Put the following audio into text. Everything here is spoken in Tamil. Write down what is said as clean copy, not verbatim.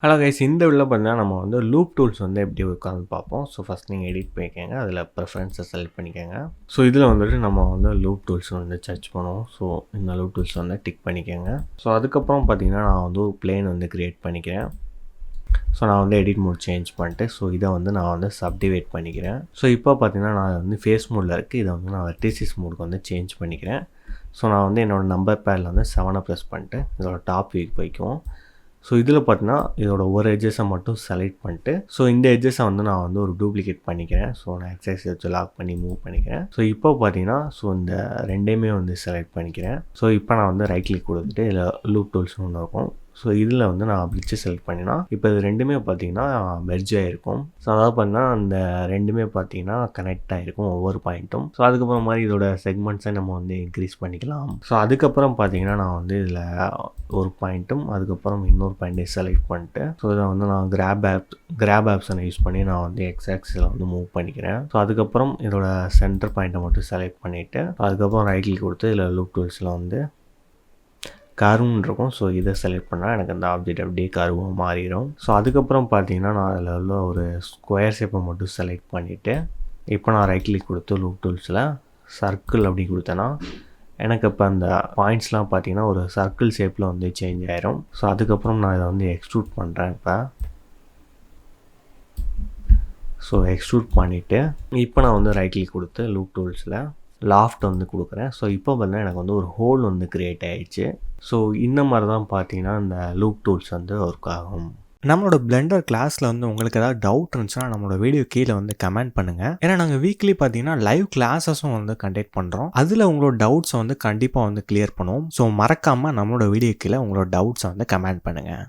ஹலோ கைஸ், இந்த வீடியோல பார்த்தீங்கன்னா நம்ம வந்து லூப் டூல்ஸ் வந்து எப்படி உட்காந்து பார்ப்போம். ஸோ ஃபஸ்ட் நீங்கள் எடிட் பண்ணிக்கோங்க, அதில் ப்ரிஃபரன்ஸை செலக்ட் பண்ணிக்கோங்க. ஸோ இதில் வந்துட்டு நம்ம வந்து லூப் டூல்ஸ் வந்து சர்ச் பண்ணுவோம். ஸோ இந்த லூப் டூல்ஸ் வந்து டிக் பண்ணிக்கோங்க. ஸோ அதுக்கப்புறம் பார்த்தீங்கன்னா நான் வந்து ஒரு பிளேன் வந்து க்ரியேட் பண்ணிக்கிறேன். ஸோ நான் வந்து எடிட் மோட் சேஞ்ச் பண்ணிட்டு இதை வந்து நான் வந்து சப்டிவைட் பண்ணிக்கிறேன். ஸோ இப்போ பார்த்தீங்கன்னா நான் வந்து ஃபேஸ் மோடில் இருக்குது. இதை வந்து நான் வெர்டிசஸ் மோடுக்கு வந்து சேஞ்ச் பண்ணிக்கிறேன். ஸோ நான் வந்து என்னோடய நம்பர் பேடில் வந்து 7 ப்ரெஸ் பண்ணிட்டு இதோட டாப் வியூக்கு போய்க்குவோம். ஸோ இதில் பார்த்தீங்கன்னா இதோட ஒரு எட்ஜஸை மட்டும் செலக்ட் பண்ணிட்டு இந்த எட்ஜஸை வந்து நான் வந்து ஒரு டூப்ளிகேட் பண்ணிக்கிறேன். ஸோ நான் எக்ஸசைஸ் வச்சு லாக் பண்ணி மூவ் பண்ணிக்கிறேன். ஸோ இப்போ பார்த்தீங்கன்னா இந்த ரெண்டையுமே வந்து செலக்ட் பண்ணிக்கிறேன். ஸோ இப்போ நான் வந்து ரைட் கிளிக் கொடுத்துட்டு இதில் லூப் டூல்ஸ்னு ஒன்று இருக்கும். ஸோ இதில் வந்து நான் பிளிச்சு செலக்ட் பண்ணினா இப்போ இது ரெண்டுமே பார்த்தீங்கன்னா மெர்ஜ் ஆகிருக்கும். ஸோ அதாவது பார்த்தீங்கன்னா அந்த ரெண்டுமே பார்த்தீங்கன்னா கனெக்ட் ஆகிருக்கும் ஒவ்வொரு பாயிண்ட்டும். ஸோ அதுக்கப்புறம் மாதிரி இதோட செக்மெண்ட்ஸை நம்ம வந்து இன்க்ரீஸ் பண்ணிக்கலாம். ஸோ அதுக்கப்புறம் பார்த்தீங்கன்னா நான் வந்து இதில் ஒரு பாயிண்ட்டும் அதுக்கப்புறம் இன்னொரு பாயிண்ட்டையும் செலக்ட் பண்ணிட்டு இதை வந்து நான் கிராப் ஆப்ஷனை யூஸ் பண்ணி நான் வந்து எக்ஸாக்ஸில் வந்து மூவ் பண்ணிக்கிறேன். ஸோ அதுக்கப்புறம் இதோட சென்டர் பாயிண்ட்டை மட்டும் செலக்ட் பண்ணிவிட்டு அதுக்கப்புறம் ரைட் கிளிக் கொடுத்து இதில் லூப் டூல்ஸில் வந்து கர்வ்னு இருக்கும். ஸோ இதை செலக்ட் பண்ணால் எனக்கு அந்த ஆப்ஜெக்ட் அப்படியே கர்வாக மாறிடும். ஸோ அதுக்கப்புறம் பார்த்தீங்கன்னா நான் அதில் உள்ள ஒரு ஸ்கொயர் ஷேப்பை மட்டும் செலக்ட் பண்ணிவிட்டு இப்போ நான் ரைட் கிளிக் கொடுத்து லூப் டூல்ஸில் சர்க்கிள் அப்படி கொடுத்தேன்னா எனக்கு இப்போ அந்த பாயிண்ட்ஸ்லாம் பார்த்தீங்கன்னா ஒரு சர்க்கிள் ஷேப்பில் வந்து சேஞ்ச் ஆயிரும். ஸோ அதுக்கப்புறம் நான் இதை வந்து எக்ஸ்ட்ரூட் பண்ணுறேன். இப்போ எக்ஸ்ட்ரூட் பண்ணிவிட்டு இப்போ நான் வந்து ரைட் கிளிக் கொடுத்து லூப் டூல்ஸில் லாஃப்ட் வந்து கொடுக்குறேன். ஸோ இப்போ பார்த்தீங்கன்னா எனக்கு வந்து ஒரு ஹோல் வந்து க்ரியேட் ஆகிடுச்சு. ஸோ இந்த மாதிரி தான் பார்த்தீங்கன்னா இந்த லூப் டூல்ஸ் வந்து ஒர்க் ஆகும். நம்மளோட பிளெண்டர் கிளாஸில் வந்து உங்களுக்கு ஏதாவது டவுட் இருந்துச்சுன்னா நம்மளோட வீடியோ கீழே வந்து கமெண்ட் பண்ணுங்கள். ஏன்னா நாங்கள் வீக்லி பார்த்தீங்கன்னா லைவ் கிளாஸஸும் வந்து கண்டக்ட் பண்ணுறோம். அதில் உங்களோட டவுட்ஸை வந்து கண்டிப்பாக வந்து கிளியர் பண்ணுவோம். ஸோ மறக்காமல் நம்மளோட வீடியோ கீழே உங்களோட டவுட்ஸை வந்து கமெண்ட் பண்ணுங்கள்.